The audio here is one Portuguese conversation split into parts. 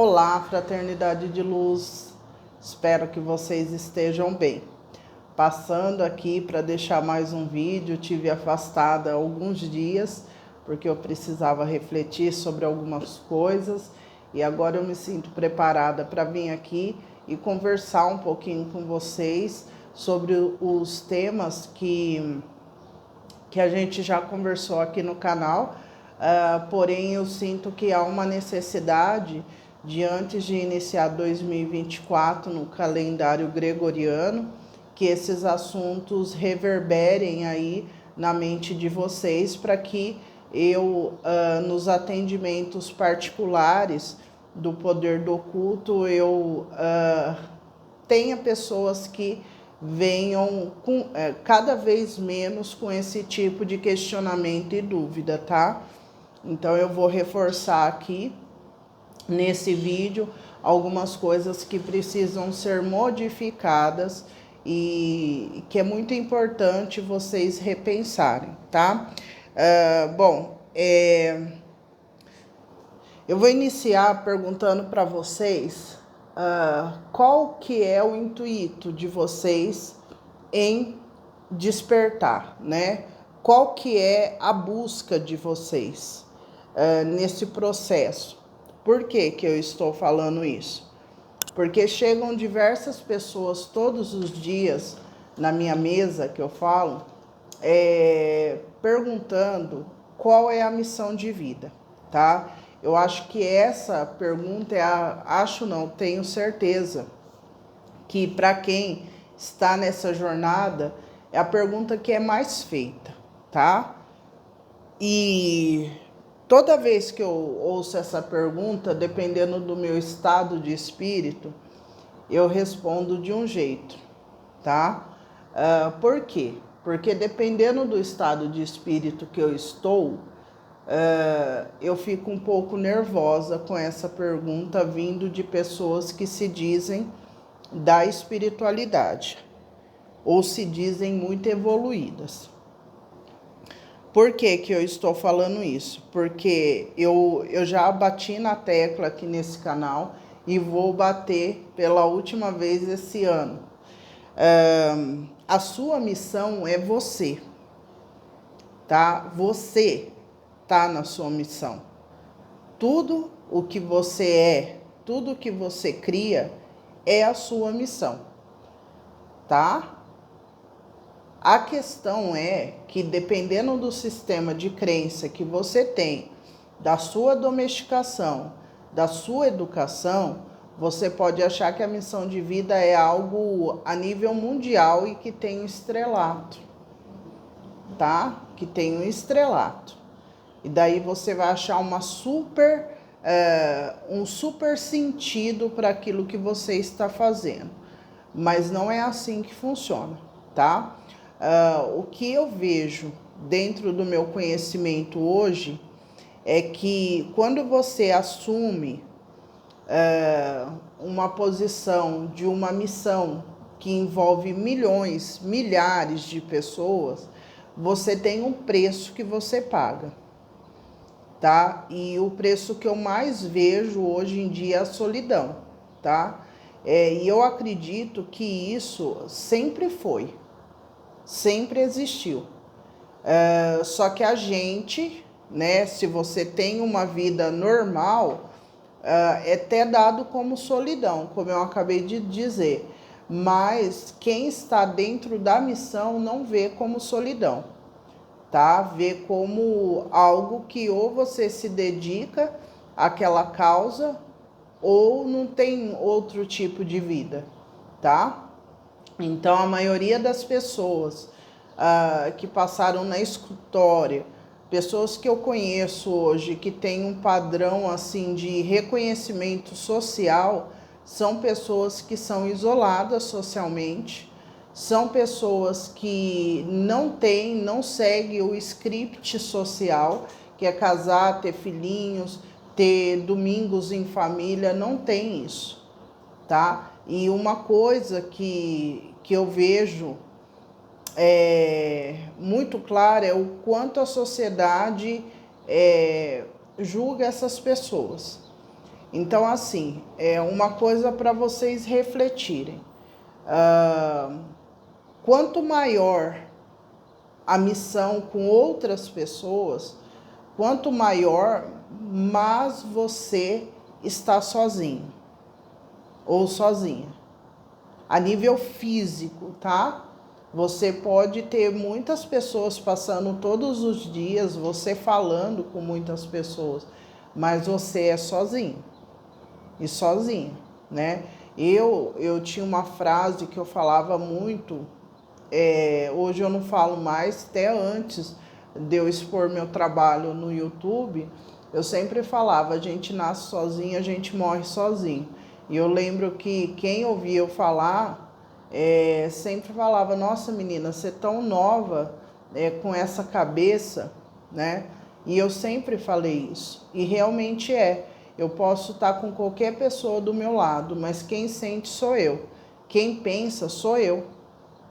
Olá, fraternidade de luz, espero que vocês estejam bem. Passando aqui para deixar mais um vídeo, tive afastada alguns dias, porque eu precisava refletir sobre algumas coisas, e agora eu me sinto preparada para vir aqui e conversar um pouquinho com vocês sobre os temas que a gente já conversou aqui no canal, porém eu sinto que há uma necessidade de, antes de iniciar 2024 no calendário gregoriano, que esses assuntos reverberem aí na mente de vocês, para que eu, nos atendimentos particulares do poder do oculto, eu tenha pessoas que venham cada vez menos com esse tipo de questionamento e dúvida, tá? Então eu vou reforçar aqui nesse vídeo algumas coisas que precisam ser modificadas e que é muito importante vocês repensarem, tá? Eu vou iniciar perguntando para vocês qual que é o intuito de vocês em despertar, né? Qual que é a busca de vocês nesse processo? Por que que eu estou falando isso? Porque chegam diversas pessoas todos os dias na minha mesa, que eu falo, perguntando qual é a missão de vida, tá? Eu acho que essa pergunta tenho certeza que para quem está nessa jornada é a pergunta que é mais feita, tá? E toda vez que eu ouço essa pergunta, dependendo do meu estado de espírito, eu respondo de um jeito, tá? Por quê? Porque dependendo do estado de espírito que eu estou, eu fico um pouco nervosa com essa pergunta vindo de pessoas que se dizem da espiritualidade ou se dizem muito evoluídas. Por que que eu estou falando isso? Porque eu já bati na tecla aqui nesse canal e vou bater pela última vez esse ano. A sua missão é você, tá? Você tá na sua missão. Tudo o que você é, tudo o que você cria é a sua missão, tá? A questão é que, dependendo do sistema de crença que você tem, da sua domesticação, da sua educação, você pode achar que a missão de vida é algo a nível mundial e que tem um estrelato, tá? Que tem um estrelato. E daí você vai achar um super sentido para aquilo que você está fazendo. Mas não é assim que funciona, tá? O que eu vejo dentro do meu conhecimento hoje é que quando você assume uma posição de uma missão que envolve milhões, milhares de pessoas, você tem um preço que você paga, tá? E o preço que eu mais vejo hoje em dia é a solidão, tá? E eu acredito que isso sempre foi, sempre existiu. Só que a gente, né, se você tem uma vida normal, é até dado como solidão, como eu acabei de dizer. Mas quem está dentro da missão não vê como solidão, tá? Vê como algo que ou você se dedica àquela causa ou não tem outro tipo de vida, tá? Então, a maioria das pessoas que passaram na história, pessoas que eu conheço hoje, que têm um padrão assim de reconhecimento social, são pessoas que são isoladas socialmente, são pessoas que não seguem o script social, que é casar, ter filhinhos, ter domingos em família, não tem isso, tá? E uma coisa que eu vejo muito clara é o quanto a sociedade julga essas pessoas. Então, assim, é uma coisa para vocês refletirem. Quanto maior a missão com outras pessoas, quanto maior, mais você está sozinho ou sozinha. A nível físico, tá? Você pode ter muitas pessoas passando todos os dias, você falando com muitas pessoas, mas você é sozinho e sozinha, né? Eu tinha uma frase que eu falava muito, hoje eu não falo mais, até antes de eu expor meu trabalho no YouTube, eu sempre falava, a gente nasce sozinho, a gente morre sozinho. E eu lembro que quem ouvia eu falar, sempre falava, nossa menina, você é tão nova, com essa cabeça, né? E eu sempre falei isso, e realmente eu posso estar com qualquer pessoa do meu lado, mas quem sente sou eu, quem pensa sou eu.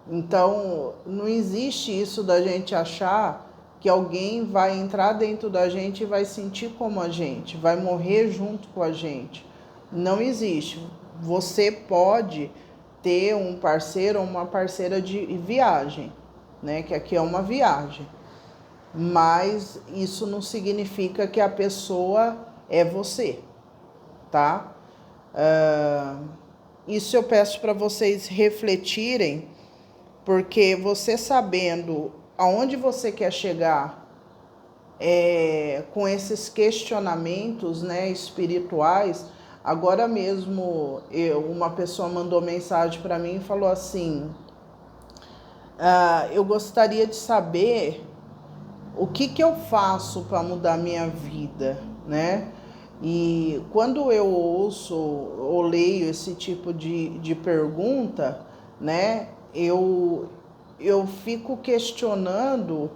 Então, não existe isso da gente achar que alguém vai entrar dentro da gente e vai sentir como a gente, vai morrer junto com a gente. Não existe. Você pode ter um parceiro ou uma parceira de viagem, né? Que aqui é uma viagem. Mas isso não significa que a pessoa é você, tá? Isso eu peço para vocês refletirem, porque você sabendo aonde você quer chegar com esses questionamentos, né, espirituais. Agora mesmo uma pessoa mandou mensagem para mim e falou assim, eu gostaria de saber o que eu faço para mudar minha vida, né? E quando eu ouço ou leio esse tipo de pergunta, né, eu fico questionando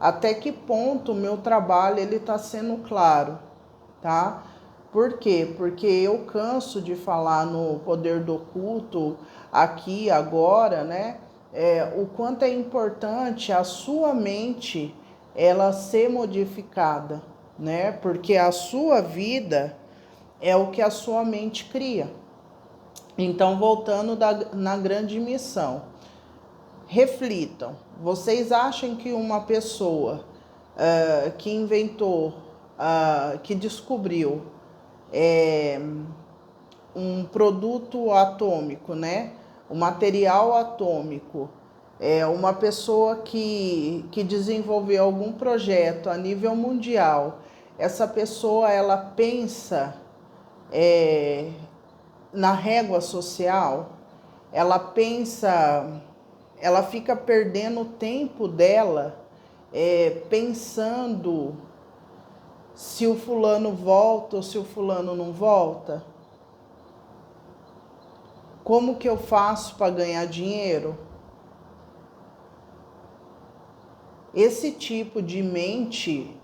até que ponto o meu trabalho ele está sendo claro, tá? Por quê? Porque eu canso de falar no Poder do Oculto aqui agora, né? O quanto é importante a sua mente ela ser modificada, né? Porque a sua vida é o que a sua mente cria. Então, voltando na grande missão, reflitam. Vocês acham que uma pessoa que inventou, que descobriu um produto atômico, né? O material atômico, uma pessoa que desenvolveu algum projeto a nível mundial, essa pessoa ela pensa na régua social, ela pensa, ela fica perdendo o tempo dela pensando se o fulano volta ou se o fulano não volta. Como que eu faço para ganhar dinheiro? Esse tipo de mente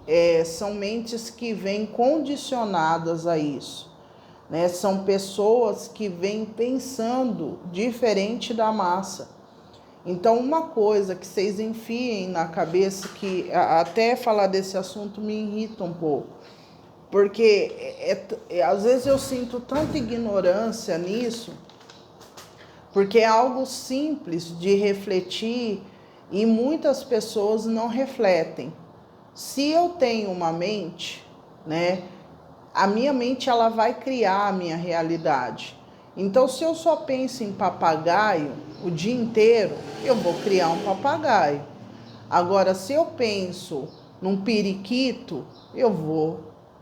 são mentes que vêm condicionadas a isso, né? São pessoas que vêm pensando diferente da massa. Então, uma coisa que vocês enfiem na cabeça, que até falar desse assunto me irrita um pouco, porque às vezes eu sinto tanta ignorância nisso, porque é algo simples de refletir e muitas pessoas não refletem. Se eu tenho uma mente, né, a minha mente ela vai criar a minha realidade. Então, se eu só penso em papagaio o dia inteiro, eu vou criar um papagaio. Agora, se eu penso num periquito, eu vou,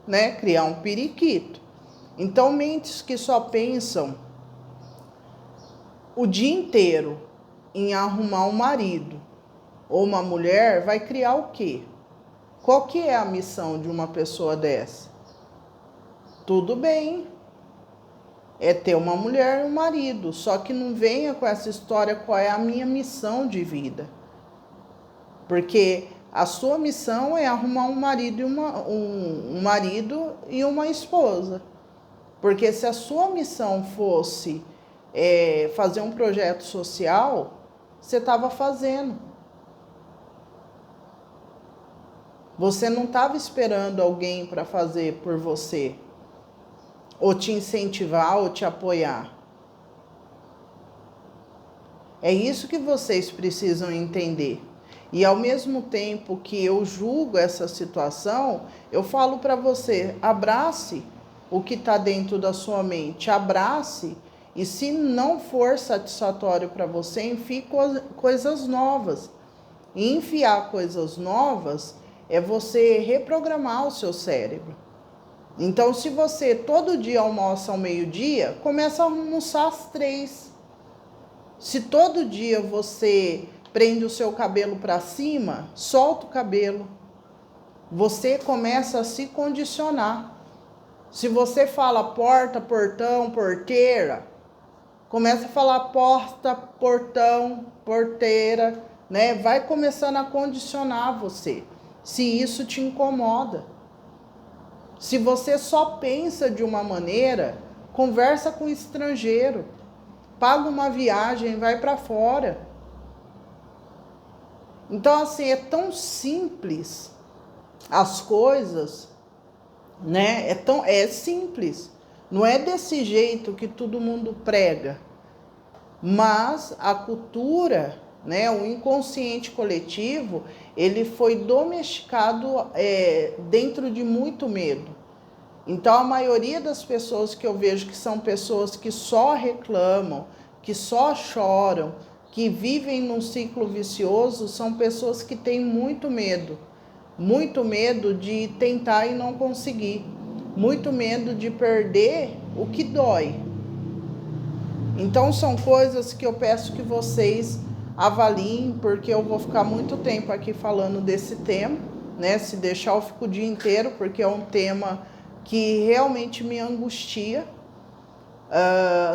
né, criar um periquito. Então, mentes que só pensam o dia inteiro em arrumar um marido ou uma mulher, vai criar o quê? Qual que é a missão de uma pessoa dessa? Tudo bem, é ter uma mulher e um marido, só que não venha com essa história qual é a minha missão de vida. Porque a sua missão é arrumar um marido e uma esposa. Porque se a sua missão fosse fazer um projeto social, você estava fazendo. Você não estava esperando alguém para fazer por você. ou te incentivar, ou te apoiar. É isso que vocês precisam entender. E ao mesmo tempo que eu julgo essa situação, eu falo para você, abrace o que está dentro da sua mente, abrace, e se não for satisfatório para você, enfie coisas novas. E enfiar coisas novas é você reprogramar o seu cérebro. Então, se você todo dia almoça ao meio-dia, começa a almoçar às 3. Se todo dia você prende o seu cabelo para cima, solta o cabelo. Você começa a se condicionar. Se você fala porta, portão, porteira, começa a falar porta, portão, porteira, né? Vai começando a condicionar você, se isso te incomoda. Se você só pensa de uma maneira, conversa com o estrangeiro, paga uma viagem, vai para fora. Então, assim, é tão simples as coisas, né? É simples. Não é desse jeito que todo mundo prega. Mas a cultura, né, o inconsciente coletivo, ele foi domesticado dentro de muito medo. Então, a maioria das pessoas que eu vejo que são pessoas que só reclamam, que só choram, que vivem num ciclo vicioso, são pessoas que têm muito medo de tentar e não conseguir, muito medo de perder o que dói. Então, são coisas que eu peço que vocês avaliem, porque eu vou ficar muito tempo aqui falando desse tema, né? Se deixar, eu fico o dia inteiro, porque é um tema que realmente me angustia.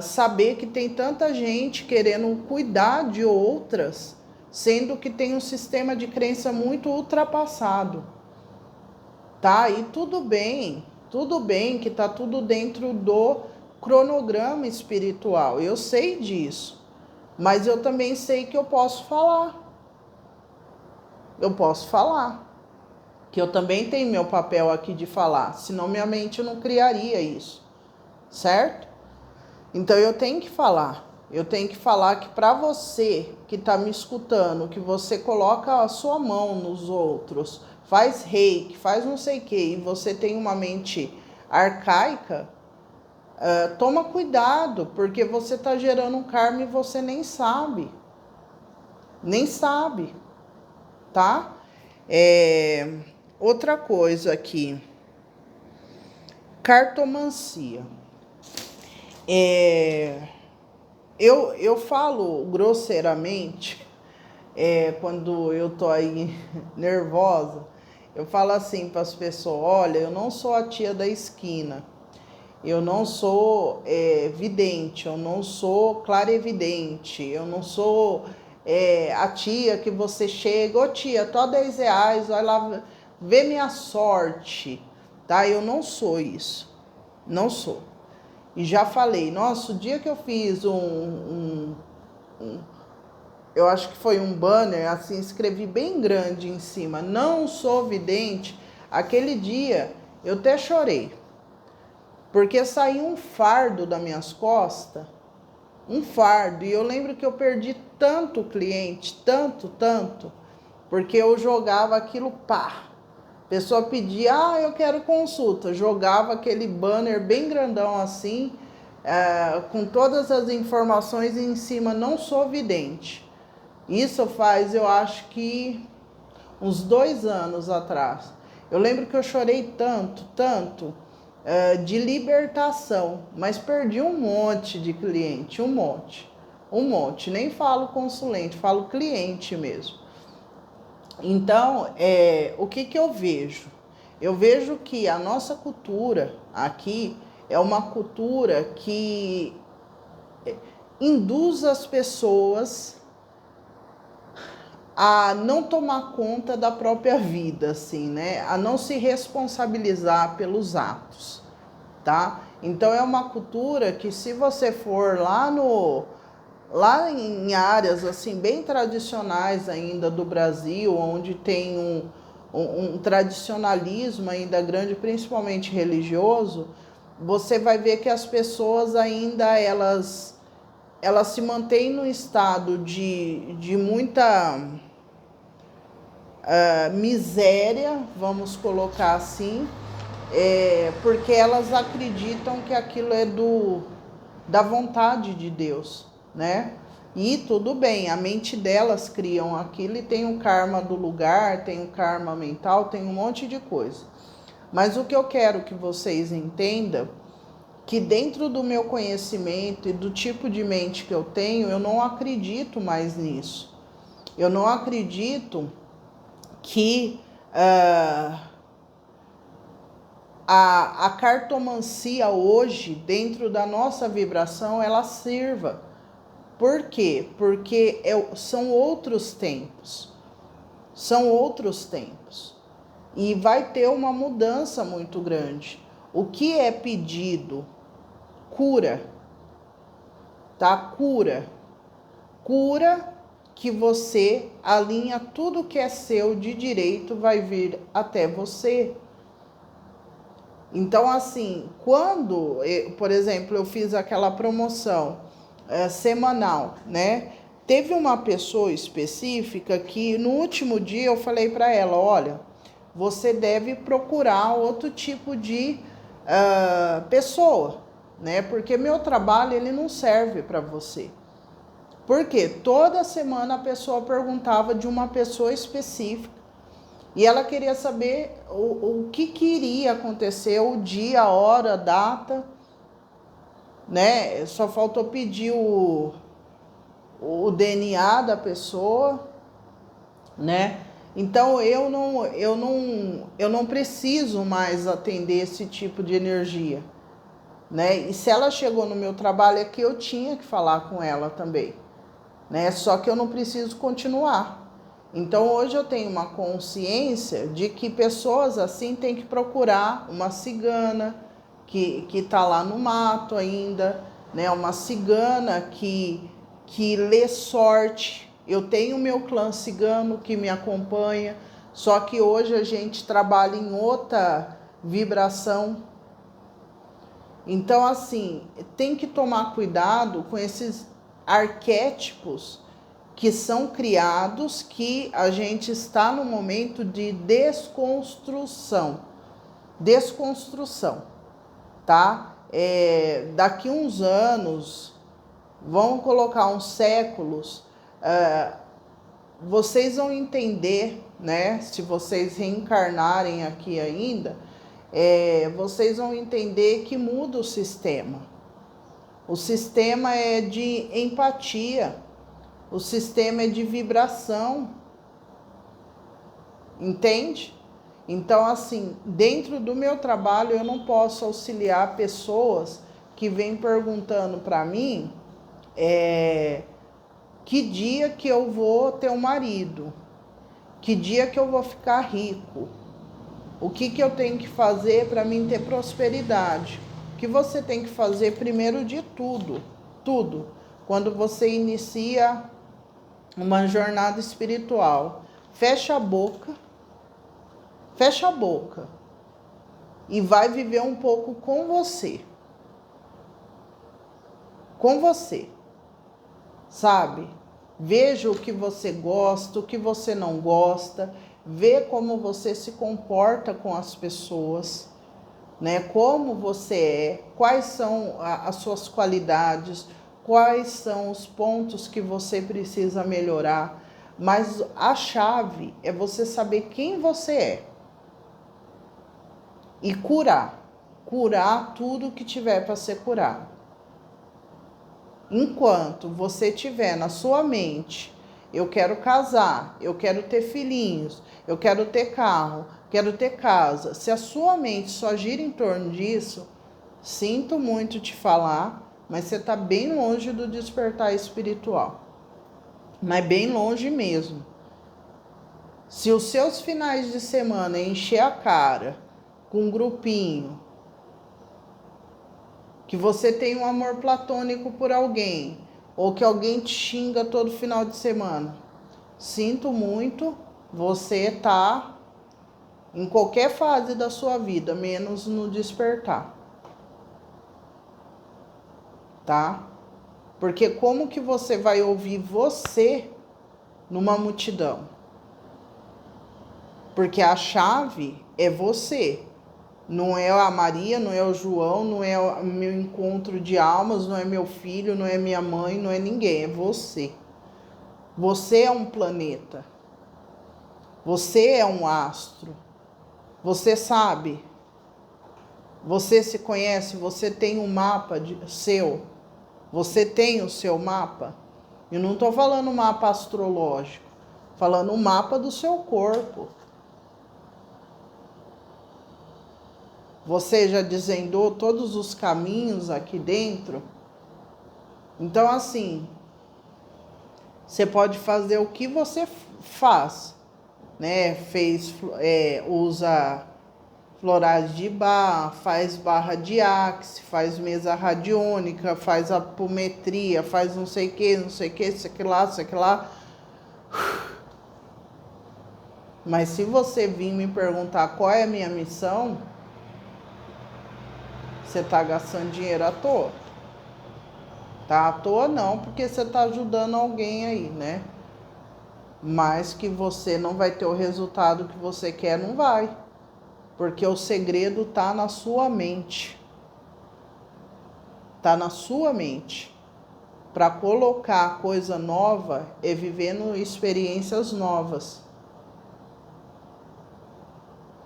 Saber que tem tanta gente querendo cuidar de outras, sendo que tem um sistema de crença muito ultrapassado, tá? E tudo bem que tá tudo dentro do cronograma espiritual, eu sei disso, mas eu também sei que eu posso falar, que eu também tenho meu papel aqui de falar, senão minha mente não criaria isso, certo? Então eu tenho que falar que para você que está me escutando, que você coloca a sua mão nos outros, faz reiki, faz não sei o que, e você tem uma mente arcaica, toma cuidado, porque você está gerando um karma e você nem sabe, tá? Outra coisa aqui, cartomancia. Eu falo grosseiramente, quando eu tô aí nervosa, eu falo assim para as pessoas, olha, eu não sou a tia da esquina, eu não sou vidente, eu não sou clarevidente, eu não sou a tia que você chega, ô tia, tô R$10, vai lá ver minha sorte, tá? Eu não sou isso, não sou. E já falei, nossa, o dia que eu fiz eu acho que foi um banner, assim, escrevi bem grande em cima, não sou vidente, aquele dia eu até chorei, porque saiu um fardo das minhas costas, e eu lembro que eu perdi tanto cliente, tanto, porque eu jogava aquilo, a pessoa pedia, eu quero consulta, jogava aquele banner bem grandão assim, com todas as informações em cima, não sou vidente. Isso faz, eu acho que uns 2 anos atrás. Eu lembro que eu chorei tanto, de libertação, mas perdi um monte de cliente, um monte. Nem falo consulente, falo cliente mesmo. Então, o que eu vejo? Eu vejo que a nossa cultura aqui é uma cultura que induz as pessoas a não tomar conta da própria vida, assim, né? A não se responsabilizar pelos atos, tá? Então, é uma cultura que, se você for lá em áreas assim bem tradicionais ainda do Brasil, onde tem um tradicionalismo ainda grande, principalmente religioso, você vai ver que as pessoas ainda, elas se mantêm no estado de muita miséria, vamos colocar assim, porque elas acreditam que aquilo é da vontade de Deus, né? E tudo bem, a mente delas criam aquilo e tem o karma do lugar, tem o karma mental, tem um monte de coisa. Mas o que eu quero que vocês entendam, que dentro do meu conhecimento e do tipo de mente que eu tenho, eu não acredito mais nisso. Eu não acredito que a cartomancia hoje, dentro da nossa vibração, ela sirva. Por quê? Porque são outros tempos. São outros tempos. E vai ter uma mudança muito grande. O que é pedido? Cura. Tá? Cura. Cura que você alinha tudo que é seu de direito, vai vir até você. Então, assim, quando, por exemplo, eu fiz aquela promoção semanal, né? Teve uma pessoa específica que no último dia eu falei para ela, olha, você deve procurar outro tipo de pessoa, né? Porque meu trabalho, ele não serve para você. Porque toda semana a pessoa perguntava de uma pessoa específica e ela queria saber o que iria acontecer, o dia, a hora, a data, né? Só faltou pedir o DNA da pessoa, né? Então eu não preciso mais atender esse tipo de energia, né? E se ela chegou no meu trabalho é que eu tinha que falar com ela também, né? Só que eu não preciso continuar. Então hoje eu tenho uma consciência de que pessoas assim têm que procurar uma cigana que tá lá no mato ainda, né? Uma cigana que lê sorte. Eu tenho meu clã cigano que me acompanha, só que hoje a gente trabalha em outra vibração. Então, assim, tem que tomar cuidado com esses arquétipos que são criados, que a gente está no momento de desconstrução. Desconstrução, tá? Daqui uns anos, vamos colocar uns séculos, vocês vão entender, né? Se vocês reencarnarem aqui ainda, vocês vão entender que muda o sistema. O sistema é de empatia, o sistema é de vibração, entende? Então, assim, dentro do meu trabalho, eu não posso auxiliar pessoas que vêm perguntando para mim que dia que eu vou ter um marido, que dia que eu vou ficar rico, o que eu tenho que fazer para mim ter prosperidade. O que você tem que fazer primeiro de tudo, quando você inicia uma jornada espiritual, fecha a boca e vai viver um pouco com você, sabe? Veja o que você gosta, o que você não gosta, vê como você se comporta com as pessoas, né? Como você é, quais são as suas qualidades, quais são os pontos que você precisa melhorar. Mas a chave é você saber quem você é e curar tudo que tiver para ser curado. Enquanto você tiver na sua mente, eu quero casar, eu quero ter filhinhos, eu quero ter carro, quero ter casa. Se a sua mente só gira em torno disso, sinto muito te falar, mas você está bem longe do despertar espiritual. Mas bem longe mesmo. Se os seus finais de semana encher a cara com um grupinho, que você tem um amor platônico por alguém, ou que alguém te xinga todo final de semana, sinto muito, você tá em qualquer fase da sua vida, menos no despertar. tá? Porque como que você vai ouvir você numa multidão? Porque a chave é você. Não é a Maria, não é o João, não é o meu encontro de almas, não é meu filho, não é minha mãe, não é ninguém, é você. Você é um planeta. Você é um astro. Você sabe. Você se conhece, você tem um mapa seu. Você tem o seu mapa. Eu não estou falando mapa astrológico, falando o mapa do seu corpo. Você já desvendou todos os caminhos aqui dentro? Então, assim, você pode fazer o que você faz, né? Usa florais de Bach, faz barra de Axe, faz mesa radiônica, faz apometria, faz não sei o que, não sei o que, isso aqui lá, isso aqui lá. Mas se você vir me perguntar qual é a minha missão, você tá gastando dinheiro à toa. Tá à toa não, porque você tá ajudando alguém aí, né? Mas que você não vai ter o resultado que você quer, não vai. Porque o segredo tá na sua mente. Tá na sua mente. Para colocar coisa nova é vivendo experiências novas.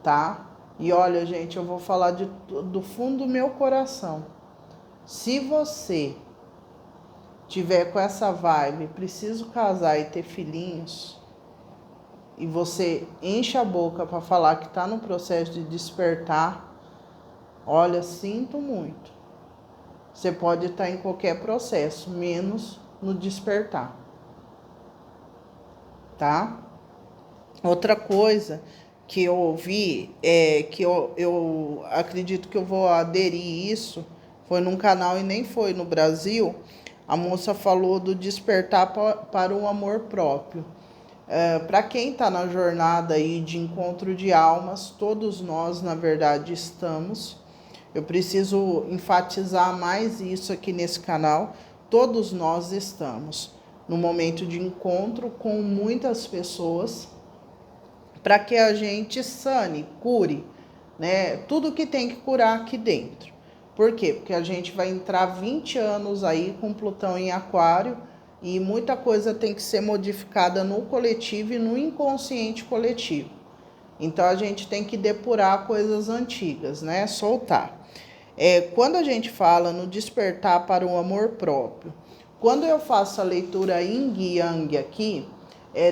Tá? E olha, gente, eu vou falar do fundo do meu coração. Se você tiver com essa vibe, preciso casar e ter filhinhos, e você enche a boca para falar que está no processo de despertar, olha, sinto muito. Você pode estar em qualquer processo, menos no despertar. Tá? Outra coisa que eu ouvi, que eu acredito que eu vou aderir isso, foi num canal e nem foi no Brasil. A moça falou do despertar para o amor próprio. Para quem está na jornada aí de encontro de almas, todos nós, na verdade, estamos. Eu preciso enfatizar mais isso aqui nesse canal. Todos nós estamos no momento de encontro com muitas pessoas, para que a gente sane, cure, né? Tudo que tem que curar aqui dentro. Por quê? Porque a gente vai entrar 20 anos aí com Plutão em Aquário e muita coisa tem que ser modificada no coletivo e no inconsciente coletivo. Então a gente tem que depurar coisas antigas, né? Soltar. Quando a gente fala no despertar para o amor próprio, quando eu faço a leitura Yin e Yang aqui,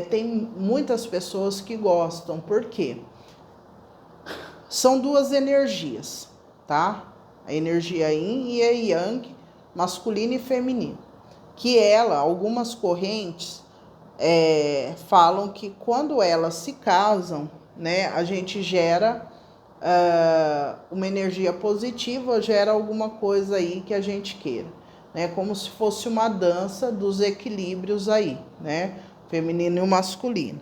tem muitas pessoas que gostam, por quê? São duas energias, tá? A energia Yin e a Yang, masculino e feminino. Que algumas correntes falam que quando elas se casam, né, a gente gera uma energia positiva, gera alguma coisa aí que a gente queira, né? Como se fosse uma dança dos equilíbrios aí, né? Feminino e o masculino.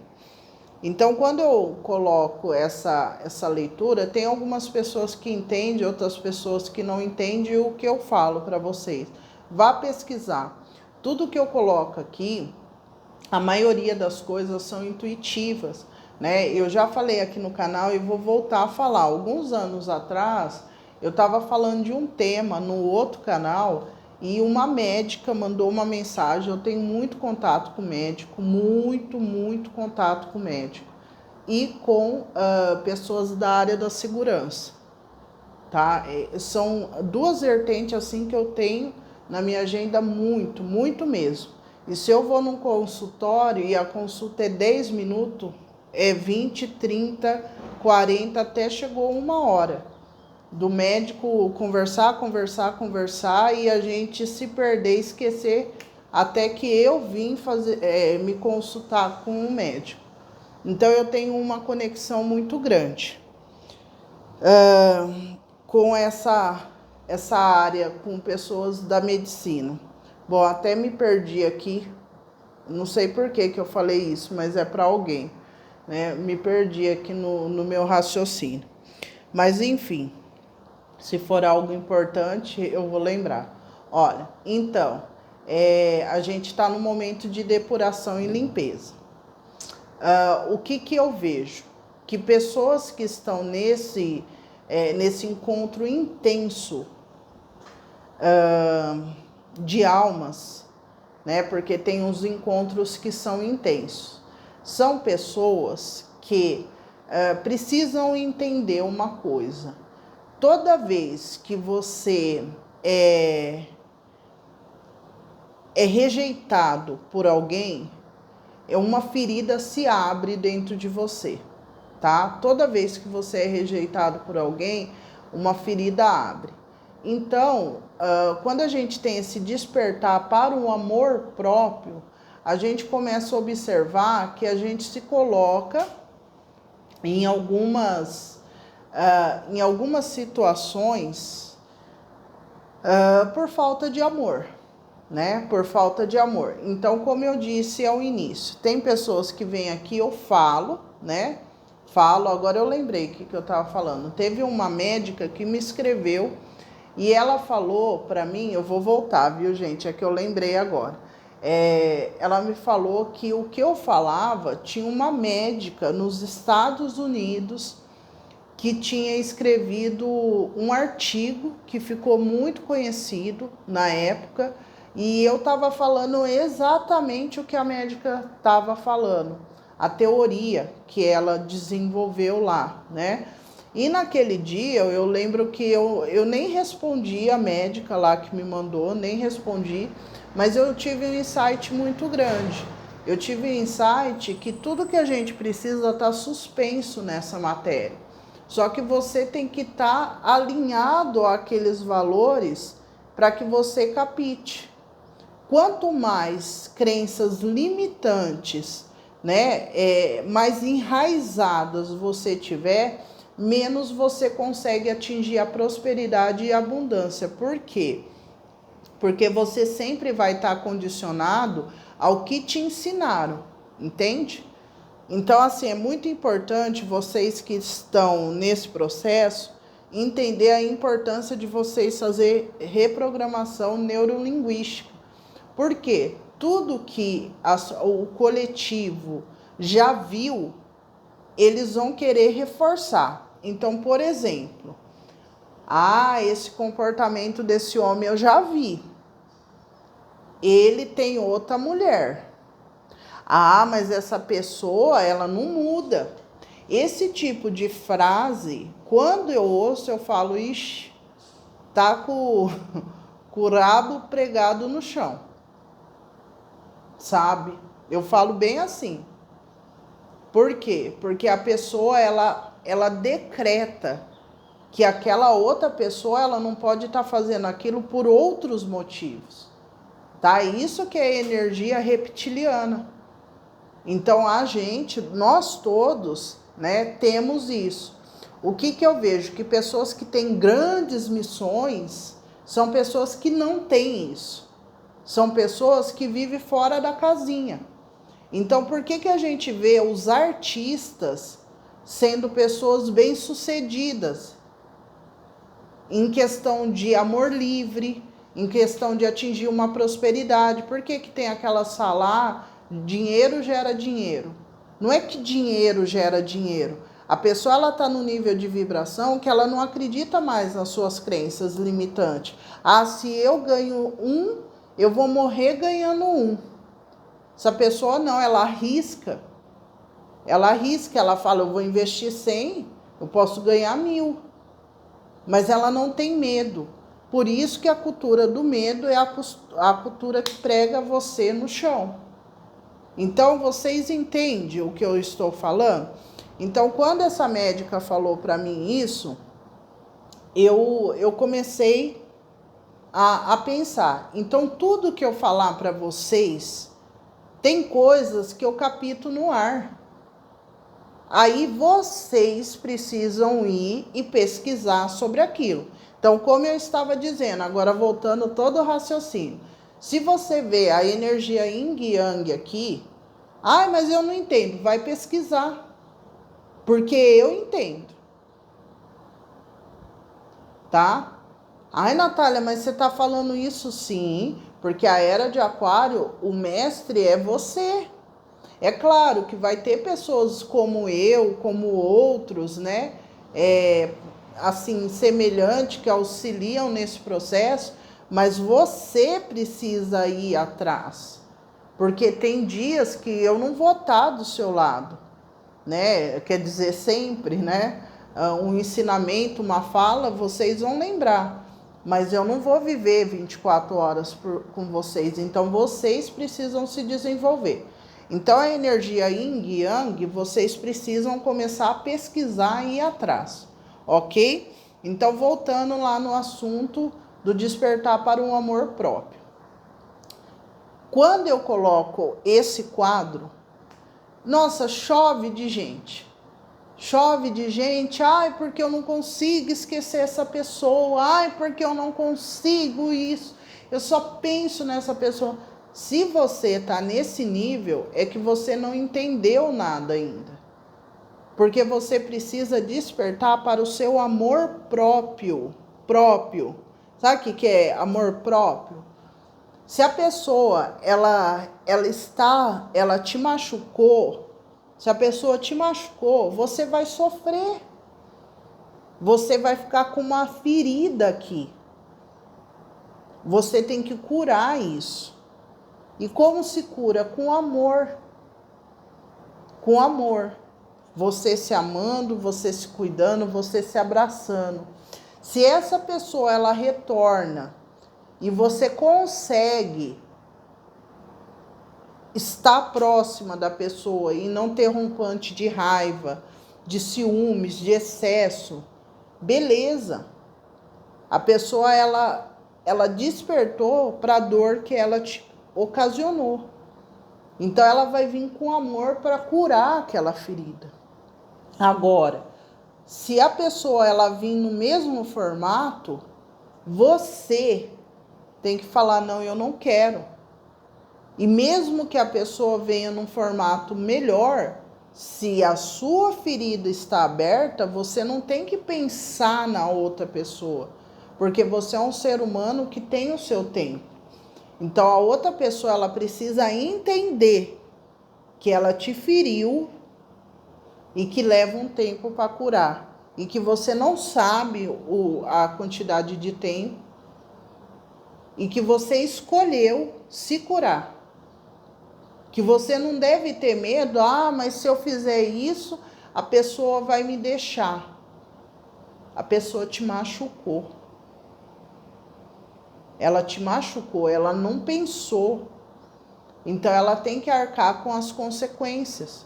Então, quando eu coloco essa leitura, tem algumas pessoas que entendem, outras pessoas que não entendem o que eu falo para vocês. Vá pesquisar. Tudo que eu coloco aqui, a maioria das coisas são intuitivas, né? Eu já falei aqui no canal e vou voltar a falar. Alguns anos atrás, eu estava falando de um tema no outro canal e uma médica mandou uma mensagem. Eu tenho muito contato com médico, muito contato com médico e com pessoas da área da segurança, tá? São duas vertentes assim que eu tenho na minha agenda muito mesmo. E se eu vou num consultório e a consulta é 10 minutos, 20, 30, 40, até chegou 1 hora. Do médico conversar e a gente se perder, esquecer, até que eu vim me consultar com um médico. Então eu tenho uma conexão muito grande com essa área, com pessoas da medicina. Bom, até me perdi aqui, não sei por que eu falei isso, mas é para alguém, né? Me perdi aqui no meu raciocínio. Mas enfim, se for algo importante, eu vou lembrar. Olha, então, a gente está no momento de depuração e limpeza. O que eu vejo? Que pessoas que estão nesse encontro intenso de almas, né? Porque tem uns encontros que são intensos. São pessoas que precisam entender uma coisa. Toda vez que você é rejeitado por alguém, uma ferida se abre dentro de você, tá? Toda vez que você é rejeitado por alguém, uma ferida abre. Então, quando a gente tem esse despertar para o amor próprio, a gente começa a observar que a gente se coloca em algumas situações por falta de amor, né? Por falta de amor. Então, como eu disse ao início, tem pessoas que vêm aqui, eu falo, né? Agora eu lembrei o que eu estava falando. Teve uma médica que me escreveu e ela falou para mim, eu vou voltar, viu, gente? É que eu lembrei agora. Ela me falou que o que eu falava tinha uma médica nos Estados Unidos que tinha escrevido um artigo que ficou muito conhecido na época, e eu estava falando exatamente o que a médica estava falando, a teoria que ela desenvolveu lá, né? E naquele dia eu lembro que eu nem respondi a médica lá que me mandou, nem respondi, mas eu tive um insight muito grande. Eu tive um insight que tudo que a gente precisa está suspenso nessa matéria. Só que você tem que estar alinhado àqueles valores para que você capite. Quanto mais crenças limitantes, né, mais enraizadas você tiver, menos você consegue atingir a prosperidade e a abundância. Por quê? Porque você sempre vai estar condicionado ao que te ensinaram, entende? Então, assim, é muito importante vocês que estão nesse processo entender a importância de vocês fazer reprogramação neurolinguística. Por quê? Tudo que o coletivo já viu, eles vão querer reforçar. Então, por exemplo, esse comportamento desse homem eu já vi. Ele tem outra mulher. Mas essa pessoa, ela não muda. Esse tipo de frase, quando eu ouço, eu falo, ixi, tá com o rabo pregado no chão. Sabe? Eu falo bem assim. Por quê? Porque a pessoa, ela decreta que aquela outra pessoa, ela não pode estar fazendo aquilo por outros motivos. Tá? Isso que é energia reptiliana. Então, nós todos, né, temos isso. O que eu vejo? Que pessoas que têm grandes missões são pessoas que não têm isso. São pessoas que vivem fora da casinha. Então, por que a gente vê os artistas sendo pessoas bem-sucedidas em questão de amor livre, em questão de atingir uma prosperidade? Por que tem aquela sala, dinheiro gera dinheiro? Não é que dinheiro gera dinheiro. A pessoa, ela está no nível de vibração que ela não acredita mais nas suas crenças limitantes. Se eu ganho 1, eu vou morrer ganhando 1. Essa pessoa não, ela arrisca. Ela fala, eu vou investir 100, eu posso ganhar 1000. Mas ela não tem medo. Por isso que a cultura do medo é a cultura que prega você no chão. Então, vocês entendem o que eu estou falando? Então, quando essa médica falou para mim isso, eu comecei a pensar. Então, tudo que eu falar para vocês, tem coisas que eu capto no ar. Aí vocês precisam ir e pesquisar sobre aquilo. Então, como eu estava dizendo, agora voltando todo o raciocínio. Se você vê a energia yin yang aqui, mas eu não entendo, vai pesquisar. Porque eu entendo. Tá? Ai, Natália, mas você está falando isso? Sim, porque a era de Aquário, o mestre é você. É claro que vai ter pessoas como eu, como outros, né? Assim, semelhante, que auxiliam nesse processo, mas você precisa ir atrás. Porque tem dias que eu não vou estar do seu lado, né? Quer dizer, sempre, né? Um ensinamento, uma fala, vocês vão lembrar. Mas eu não vou viver 24 horas com vocês. Então, vocês precisam se desenvolver. Então, a energia Yin e Yang, vocês precisam começar a pesquisar e ir atrás. Ok? Então, voltando lá no assunto do despertar para um amor próprio. Quando eu coloco esse quadro, nossa, chove de gente. Chove de gente, ai, porque eu não consigo esquecer essa pessoa, ai, porque eu não consigo isso, eu só penso nessa pessoa. Se você está nesse nível, é que você não entendeu nada ainda. Porque você precisa despertar para o seu amor próprio. Sabe o que é amor próprio? Se a pessoa, ela te machucou, se a pessoa te machucou, você vai sofrer. Você vai ficar com uma ferida aqui. Você tem que curar isso. E como se cura? Com amor. Com amor. Você se amando, você se cuidando, você se abraçando. Se essa pessoa, ela retorna e você consegue estar próxima da pessoa e não ter rompante de raiva, de ciúmes, de excesso, beleza. A pessoa, ela despertou para a dor que ela te ocasionou. Então, ela vai vir com amor para curar aquela ferida. Agora, se a pessoa, ela vir no mesmo formato, você tem que falar, não, eu não quero. E mesmo que a pessoa venha num formato melhor, se a sua ferida está aberta, você não tem que pensar na outra pessoa, porque você é um ser humano que tem o seu tempo. Então a outra pessoa, ela precisa entender que ela te feriu e que leva um tempo para curar, e que você não sabe a quantidade de tempo, e que você escolheu se curar. Que você não deve ter medo, mas se eu fizer isso, a pessoa vai me deixar. A pessoa te machucou. Ela te machucou, ela não pensou. Então ela tem que arcar com as consequências.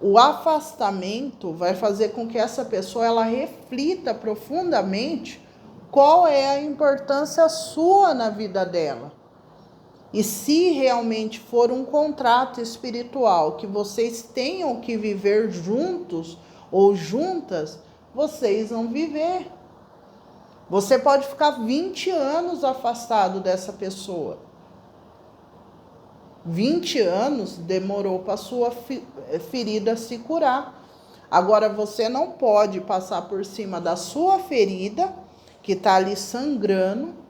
O afastamento vai fazer com que essa pessoa, ela reflita profundamente qual é a importância sua na vida dela. E se realmente for um contrato espiritual que vocês tenham que viver juntos ou juntas, vocês vão viver. Você pode ficar 20 anos afastado dessa pessoa. 20 anos demorou para sua ferida se curar. Agora você não pode passar por cima da sua ferida, que está ali sangrando,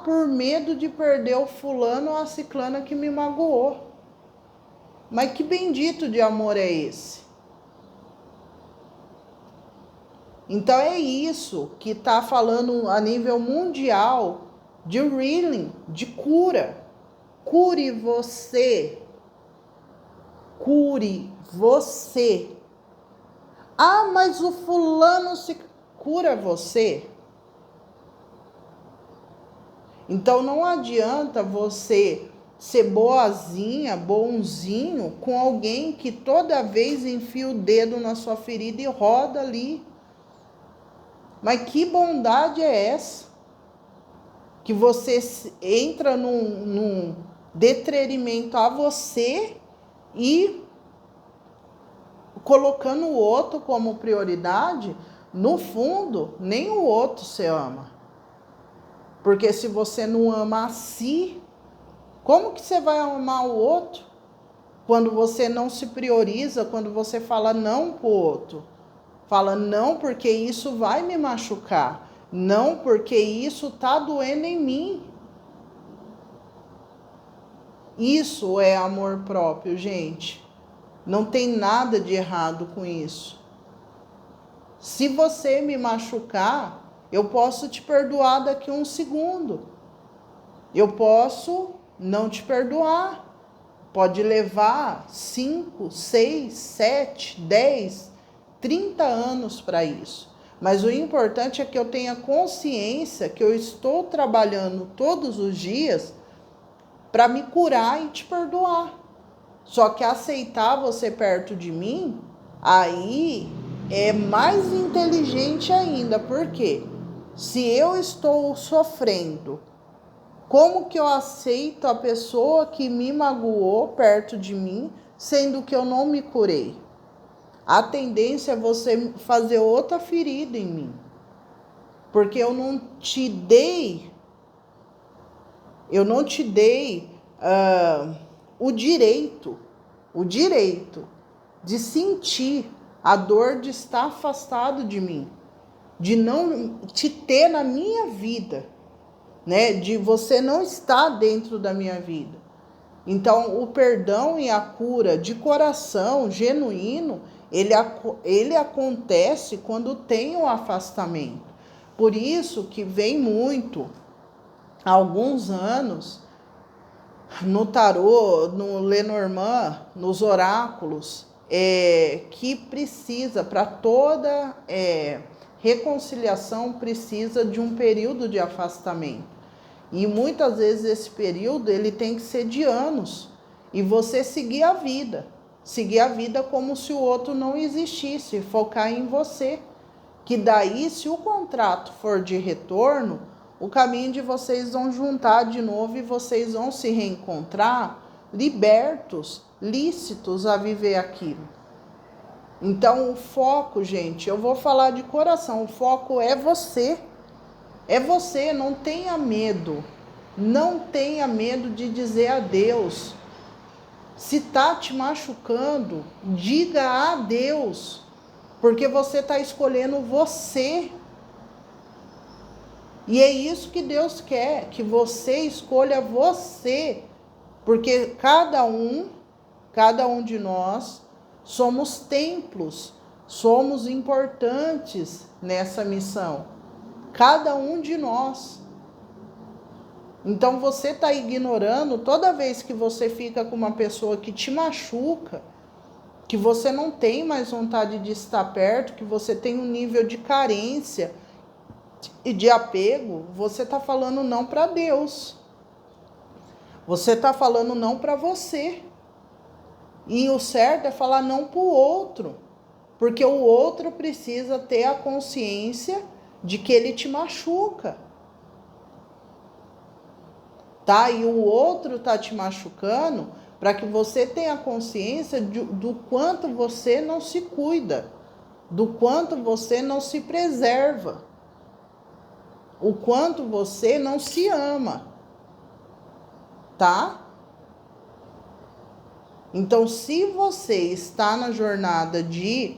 por medo de perder o fulano ou a ciclana que me magoou. Mas que bendito de amor é esse? Então é isso que está falando a nível mundial de healing, de cura. Cure você. Cure você. Mas o fulano se cura você. Então não adianta você ser boazinha, bonzinho com alguém que toda vez enfia o dedo na sua ferida e roda ali. Mas que bondade é essa? Que você entra num detrimento a você e colocando o outro como prioridade, no fundo, nem o outro você ama. Porque se você não ama a si, como que você vai amar o outro? Quando você não se prioriza, quando você fala não pro outro. Fala, não, porque isso vai me machucar. Não, porque isso tá doendo em mim. Isso é amor próprio, gente. Não tem nada de errado com isso. Se você me machucar, eu posso te perdoar daqui a um segundo. Eu posso não te perdoar. Pode levar 5, 6, 7, 10, 30 anos para isso. Mas o importante é que eu tenha consciência que eu estou trabalhando todos os dias para me curar e te perdoar. Só que aceitar você perto de mim, aí é mais inteligente ainda. Por quê? Se eu estou sofrendo, como que eu aceito a pessoa que me magoou perto de mim, sendo que eu não me curei? A tendência é você fazer outra ferida em mim. Porque eu não te dei o direito de sentir a dor de estar afastado de mim, de não te ter na minha vida, né? De você não estar dentro da minha vida. Então, o perdão e a cura de coração genuíno, ele acontece quando tem um afastamento. Por isso que vem muito, há alguns anos, no tarô, no Lenormand, nos oráculos, que precisa, para toda reconciliação, precisa de um período de afastamento. E muitas vezes esse período ele tem que ser de anos. E você seguir a vida como se o outro não existisse, focar em você. Que daí, se o contrato for de retorno, o caminho de vocês vão juntar de novo e vocês vão se reencontrar libertos, lícitos a viver aquilo. Então, o foco, gente, eu vou falar de coração, o foco é você. É você, não tenha medo. Não tenha medo de dizer adeus. Se tá te machucando, diga adeus. Porque você está escolhendo você. E é isso que Deus quer, que você escolha você. Porque cada um de nós somos templos, somos importantes nessa missão. Cada um de nós. Então você está ignorando toda vez que você fica com uma pessoa que te machuca, que você não tem mais vontade de estar perto, que você tem um nível de carência e de apego, você está falando não para Deus. Você está falando não para você. E o certo é falar não para o outro, porque o outro precisa ter a consciência de que ele te machuca. Tá? E o outro tá te machucando para que você tenha consciência do quanto você não se cuida, do quanto você não se preserva, o quanto você não se ama, tá? Então, se você está na jornada de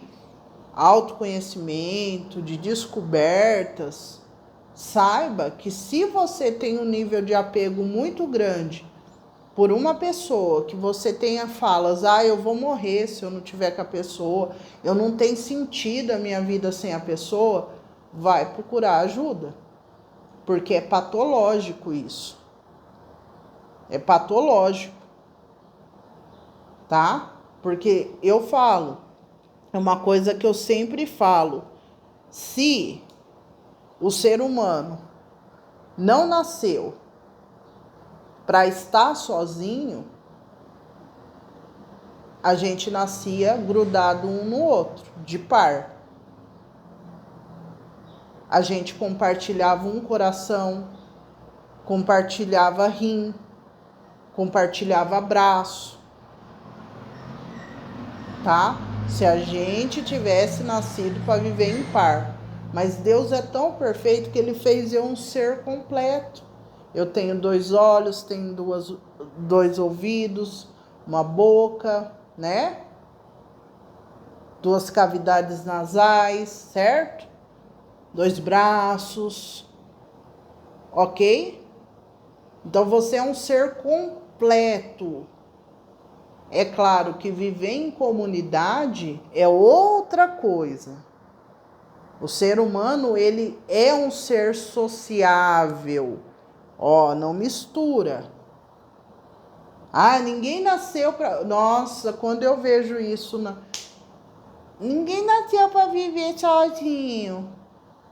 autoconhecimento, de descobertas, saiba que se você tem um nível de apego muito grande por uma pessoa, que você tenha falas, eu vou morrer se eu não tiver com a pessoa, eu não tenho sentido a minha vida sem a pessoa, vai procurar ajuda. Porque é patológico isso. É patológico. Tá? Porque eu falo, é uma coisa que eu sempre falo, se o ser humano não nasceu para estar sozinho, a gente nascia grudado um no outro, de par. A gente compartilhava um coração, compartilhava rim, compartilhava abraço, tá? Se a gente tivesse nascido para viver em par. Mas Deus é tão perfeito que ele fez eu um ser completo. Eu tenho 2 olhos, tenho 2 ouvidos, uma boca, né? 2 cavidades nasais, certo? 2 braços, ok? Então você é um ser completo. É claro que viver em comunidade é outra coisa. O ser humano, ele é um ser sociável. Ó, não mistura. Ah, ninguém nasceu para... Nossa, quando eu vejo isso... Ninguém nasceu para viver sozinho.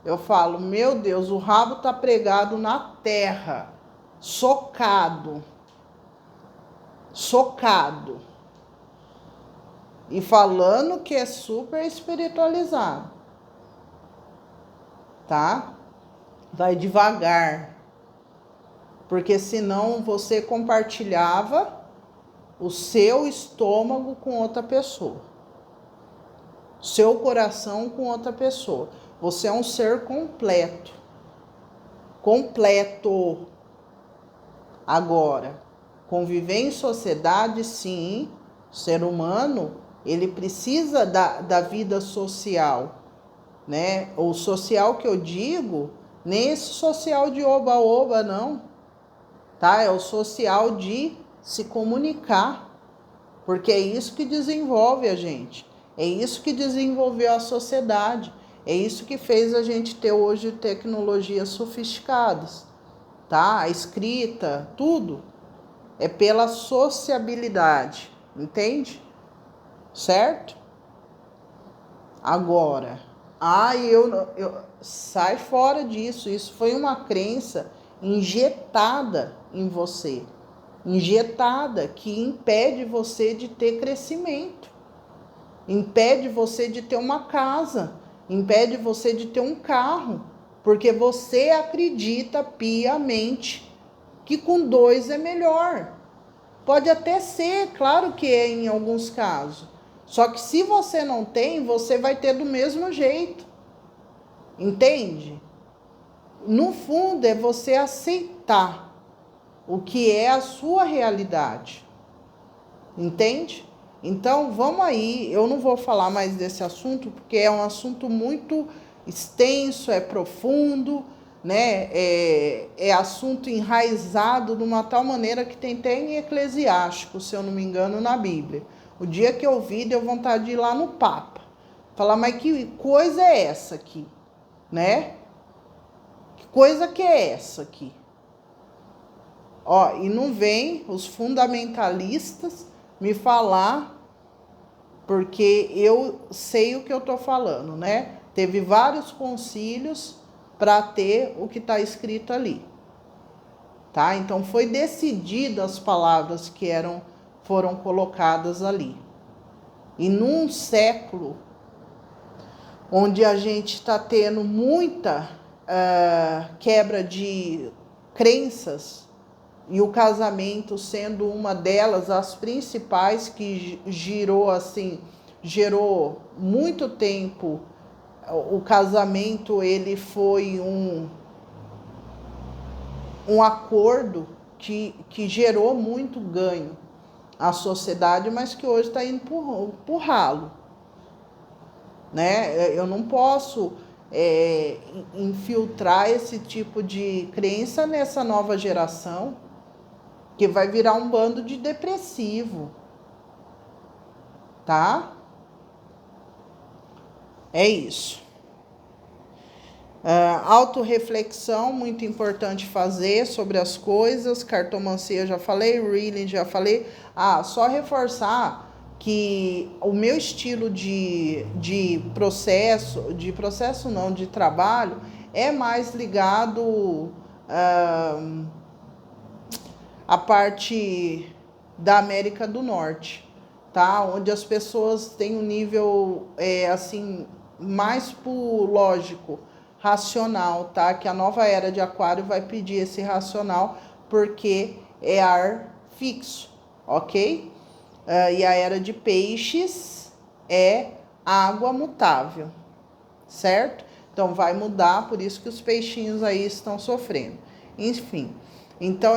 Eu falo, meu Deus, o rabo tá pregado na terra. Socado. Socado. E falando que é super espiritualizado. Tá? Vai devagar. Porque senão você compartilhava o seu estômago com outra pessoa. Seu coração com outra pessoa. Você é um ser completo. Completo. Agora, conviver em sociedade, sim. O ser humano, ele precisa da vida social, né? O social que eu digo, nem esse social de oba-oba, não. Tá? É o social de se comunicar. Porque é isso que desenvolve a gente. É isso que desenvolveu a sociedade. É isso que fez a gente ter hoje tecnologias sofisticadas, tá? A escrita, tudo é pela sociabilidade, entende? Certo? Agora, eu sai fora disso. Isso foi uma crença injetada em você, injetada, que impede você de ter crescimento. Impede você de ter uma casa, impede você de ter um carro, porque você acredita piamente que com 2 é melhor. Pode até ser, claro que é em alguns casos. Só que se você não tem, você vai ter do mesmo jeito. Entende? No fundo, é você aceitar o que é a sua realidade. Entende? Então, vamos aí, eu não vou falar mais desse assunto, porque é um assunto muito extenso, é profundo, né? É assunto enraizado de uma tal maneira que tem até em Eclesiástico, se eu não me engano, na Bíblia. O dia que eu vi, deu vontade de ir lá no Papa. Falar, mas que coisa é essa aqui? Né? Que coisa que é essa aqui? Ó, e não vem os fundamentalistas me falar, porque eu sei o que eu estou falando, né? Teve vários concílios para ter o que está escrito ali, tá? Então foi decidido as palavras que foram colocadas ali. E num século onde a gente está tendo muita quebra de crenças, e o casamento sendo uma delas, as principais, que gerou muito tempo. O casamento, ele foi um acordo que gerou muito ganho à sociedade, mas que hoje está indo por ralo, né? Eu não posso infiltrar esse tipo de crença nessa nova geração, que vai virar um bando de depressivo, tá? É isso. Autorreflexão, muito importante fazer sobre as coisas. Cartomancia já falei, reading já falei. Só reforçar que o meu estilo de trabalho é mais ligado a parte da América do Norte, tá? Onde as pessoas têm um nível, assim, mais por lógico, racional, tá? Que a nova era de Aquário vai pedir esse racional, porque é ar fixo, ok? E a era de Peixes é água mutável, certo? Então vai mudar, por isso que os peixinhos aí estão sofrendo. Enfim. Então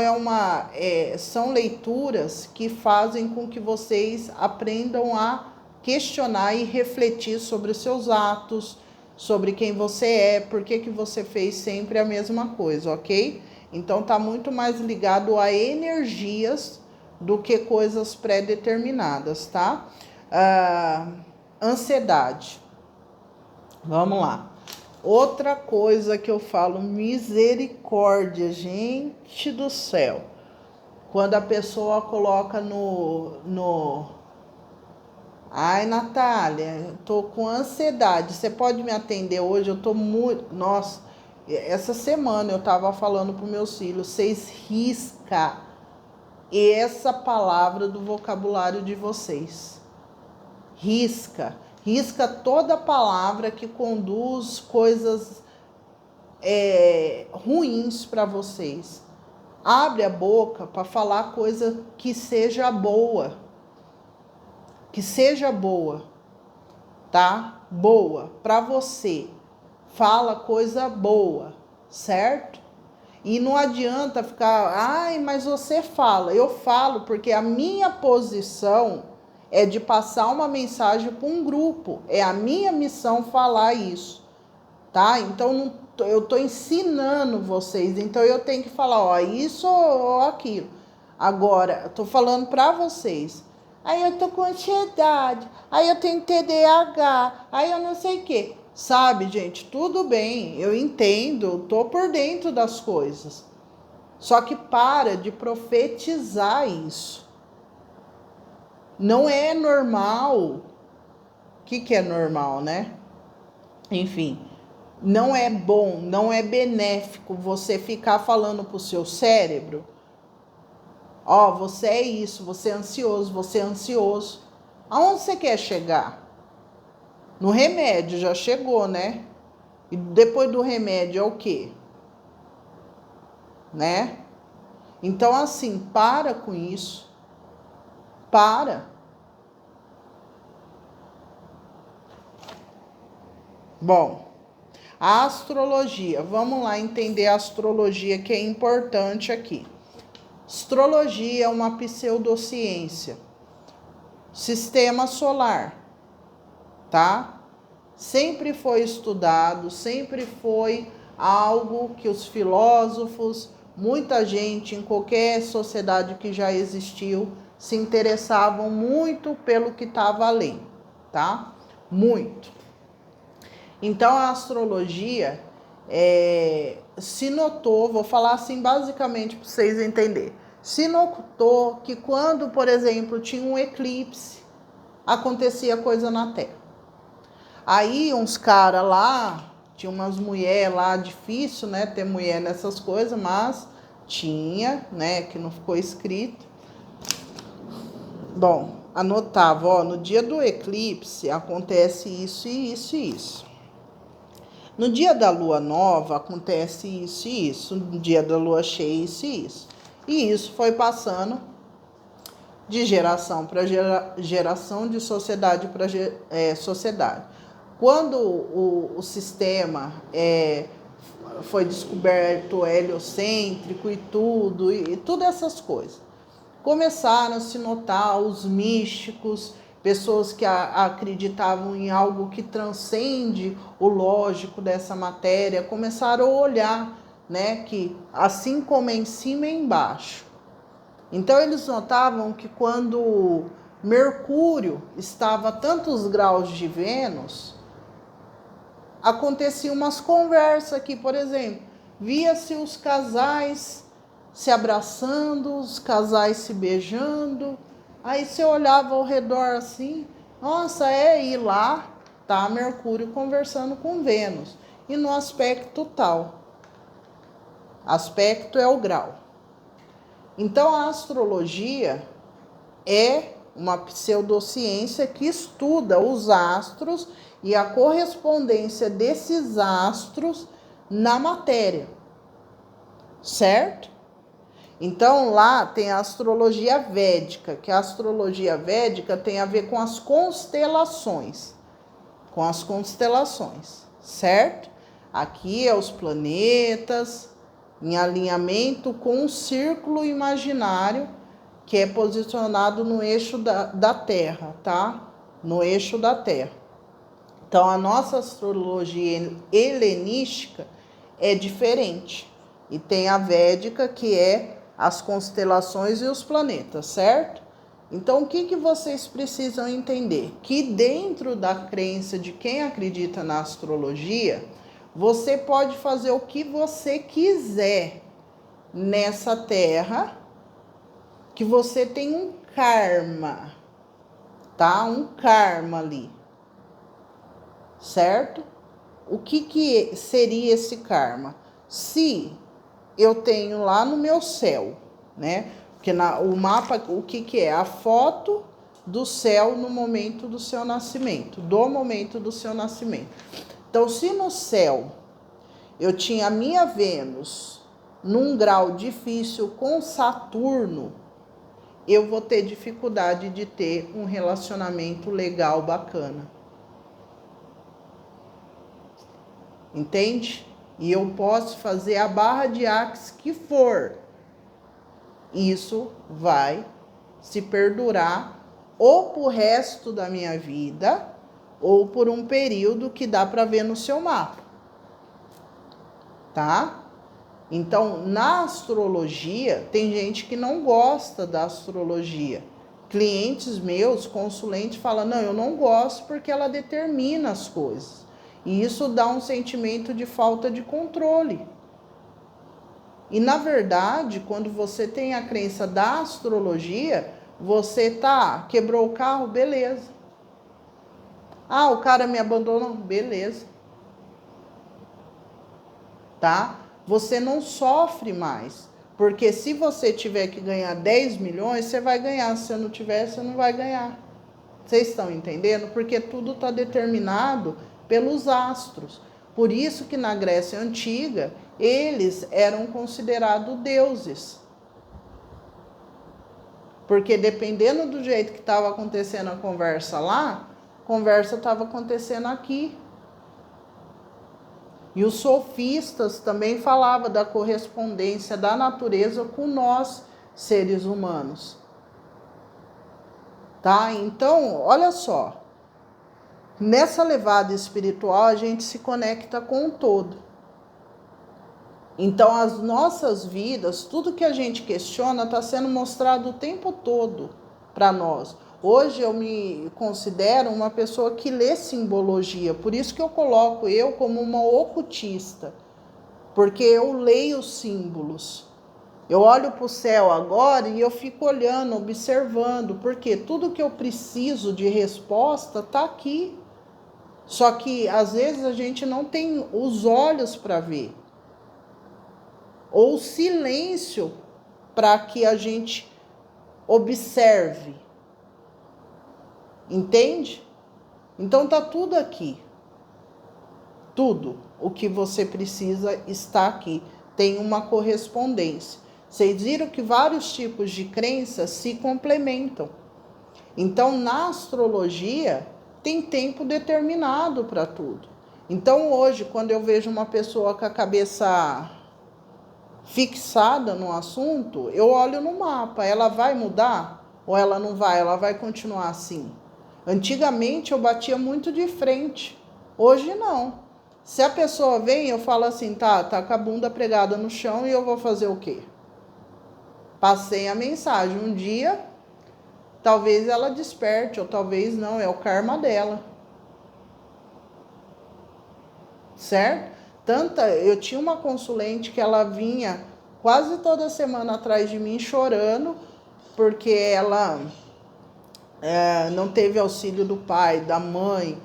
são leituras que fazem com que vocês aprendam a questionar e refletir sobre os seus atos, sobre quem você é, por que você fez sempre a mesma coisa, ok? Então tá muito mais ligado a energias do que coisas pré-determinadas, tá? Ansiedade. Vamos lá. Outra coisa que eu falo, misericórdia, gente do céu. Quando a pessoa coloca Ai, Natália, tô com ansiedade. Você pode me atender hoje? Eu tô muito... Nossa, essa semana eu tava falando para meus filhos, vocês risca essa palavra do vocabulário de vocês. Risca. Risca toda palavra que conduz coisas ruins para vocês. Abre a boca para falar coisa que seja boa. Que seja boa, tá? Boa para você. Fala coisa boa, certo? E não adianta ficar, ai, mas você fala. Eu falo porque a minha posição é de passar uma mensagem para um grupo. É a minha missão falar isso, tá? Então eu tô ensinando vocês. Então eu tenho que falar, ó, isso ou aquilo. Agora, eu tô falando para vocês. Aí eu tô com ansiedade, aí eu tenho TDAH, aí eu não sei o quê. Sabe, gente, tudo bem, eu entendo, tô por dentro das coisas. Só que para de profetizar isso. Não é normal. O que é normal, né? Enfim, não é bom, não é benéfico você ficar falando pro seu cérebro, ó, você é isso, você é ansioso, você é ansioso. Aonde você quer chegar? No remédio já chegou, né? E depois do remédio é o quê? Né? Então, assim, para com isso. Para. Bom, a astrologia. Vamos lá entender a astrologia, que é importante aqui. Astrologia é uma pseudociência. Sistema solar, tá? Sempre foi estudado, sempre foi algo que os filósofos, muita gente em qualquer sociedade que já existiu, se interessavam muito pelo que estava além, tá? Muito. Então a astrologia se notou, vou falar assim basicamente para vocês entenderem, se notou que quando, por exemplo, tinha um eclipse, acontecia coisa na Terra. Aí uns caras lá, tinha umas mulheres lá, difícil, né, ter mulher nessas coisas, mas tinha, né, que não ficou escrito. Bom, anotava, ó, no dia do eclipse acontece isso e isso e isso. No dia da lua nova acontece isso e isso, no dia da lua cheia isso e isso. E isso foi passando de geração para geração, de sociedade para sociedade. Quando o sistema foi descoberto heliocêntrico e tudo essas coisas, começaram a se notar os místicos, pessoas que acreditavam em algo que transcende o lógico dessa matéria, começaram a olhar, né, que assim como é em cima é embaixo. Então eles notavam que quando Mercúrio estava a tantos graus de Vênus, aconteciam umas conversas aqui, por exemplo, via-se os casais se abraçando, os casais se beijando, aí você olhava ao redor assim, nossa, e lá tá Mercúrio conversando com Vênus, e no aspecto tal, aspecto é o grau. Então a astrologia é uma pseudociência que estuda os astros e a correspondência desses astros na matéria, certo? Então lá tem a astrologia védica, que a astrologia védica tem a ver com as constelações, certo? Aqui é os planetas em alinhamento com um círculo imaginário que é posicionado no eixo da Terra, tá? no eixo da Terra. Então, a nossa astrologia helenística é diferente. E tem a védica, que é as constelações e os planetas, certo? Então, o que vocês precisam entender? Que dentro da crença de quem acredita na astrologia, você pode fazer o que você quiser nessa Terra, que você tem um karma, tá? Um karma ali, certo? O que seria esse karma? Se eu tenho lá no meu céu, né? Porque o mapa, o que é? A foto do céu no momento do seu nascimento, do momento do seu nascimento. Então, se no céu eu tinha a minha Vênus num grau difícil com Saturno, eu vou ter dificuldade de ter um relacionamento legal bacana. Entende? E eu posso fazer a barra de axis que for. Isso vai se perdurar ou pro resto da minha vida ou por um período que dá para ver no seu mapa. Tá? Então, na astrologia, tem gente que não gosta da astrologia. Clientes meus, consulentes, falam, não, eu não gosto porque ela determina as coisas. E isso dá um sentimento de falta de controle. E, na verdade, quando você tem a crença da astrologia, você quebrou o carro, beleza. Ah, o cara me abandonou, beleza. Tá? Você não sofre mais. Porque se você tiver que ganhar 10 milhões, você vai ganhar. Se você não tiver, você não vai ganhar. Vocês estão entendendo? Porque tudo está determinado pelos astros. Por isso que na Grécia Antiga, eles eram considerados deuses. Porque dependendo do jeito que estava acontecendo a conversa lá, a conversa estava acontecendo aqui. E os sofistas também falavam da correspondência da natureza com nós, seres humanos. Tá? Então, olha só. Nessa levada espiritual, a gente se conecta com o todo. Então, as nossas vidas, tudo que a gente questiona, está sendo mostrado o tempo todo para nós. Hoje eu me considero uma pessoa que lê simbologia, por isso que eu coloco eu como uma ocultista, porque eu leio símbolos. Eu olho para o céu agora e eu fico olhando, observando, porque tudo que eu preciso de resposta está aqui. Só que às vezes a gente não tem os olhos para ver, ou silêncio para que a gente observe. Entende? Então tá tudo aqui. Tudo o que você precisa está aqui. Tem uma correspondência. Vocês viram que vários tipos de crenças se complementam. Então, na astrologia, tem tempo determinado para tudo. Então, hoje, quando eu vejo uma pessoa com a cabeça fixada no assunto, eu olho no mapa. Ela vai mudar ou ela não vai? Ela vai continuar assim? Antigamente, eu batia muito de frente. Hoje, não. Se a pessoa vem, eu falo assim, tá com a bunda pregada no chão e eu vou fazer o quê? Passei a mensagem. Um dia, talvez ela desperte, ou talvez não, é o karma dela. Certo? Eu tinha uma consulente que ela vinha quase toda semana atrás de mim chorando, porque ela não teve auxílio do pai, da mãe,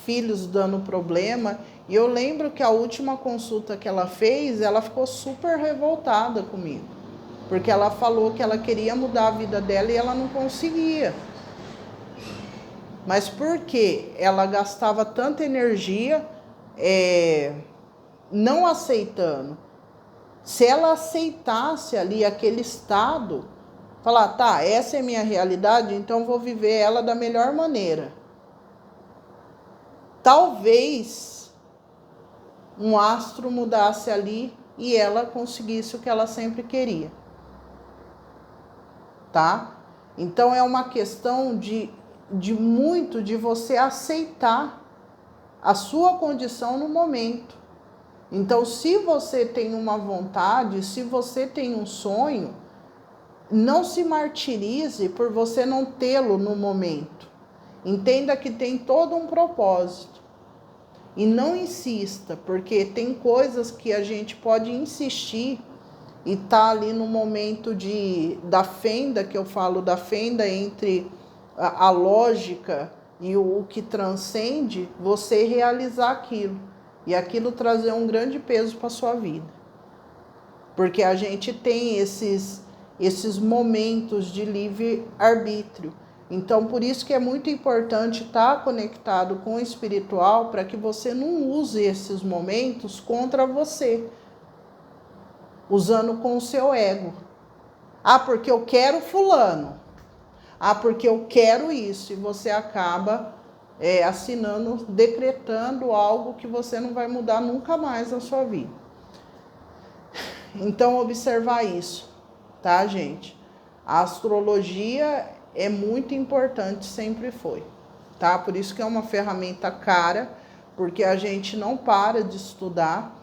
filhos dando problema. E eu lembro que a última consulta que ela fez, ela ficou super revoltada comigo. Porque ela falou que ela queria mudar a vida dela e ela não conseguia. Mas por quê? Ela gastava tanta energia não aceitando. Se ela aceitasse ali aquele estado, falar, tá, essa é a minha realidade, então vou viver ela da melhor maneira. Talvez um astro mudasse ali e ela conseguisse o que ela sempre queria. Tá? Então é uma questão de de você aceitar a sua condição no momento. Então, se você tem uma vontade, se você tem um sonho, não se martirize por você não tê-lo no momento. Entenda que tem todo um propósito. E não insista, porque tem coisas que a gente pode insistir e tá ali no momento da fenda, que eu falo da fenda entre a lógica e o que transcende, você realizar aquilo. E aquilo trazer um grande peso para sua vida. Porque a gente tem esses momentos de livre-arbítrio. Então, por isso que é muito importante estar conectado com o espiritual, para que você não use esses momentos contra você, usando com o seu ego. Ah, porque eu quero fulano. Ah, porque eu quero isso. E você acaba assinando, decretando algo que você não vai mudar nunca mais na sua vida. Então, observar isso, tá, gente? A astrologia é muito importante, sempre foi, tá? Por isso que é uma ferramenta cara, porque a gente não para de estudar,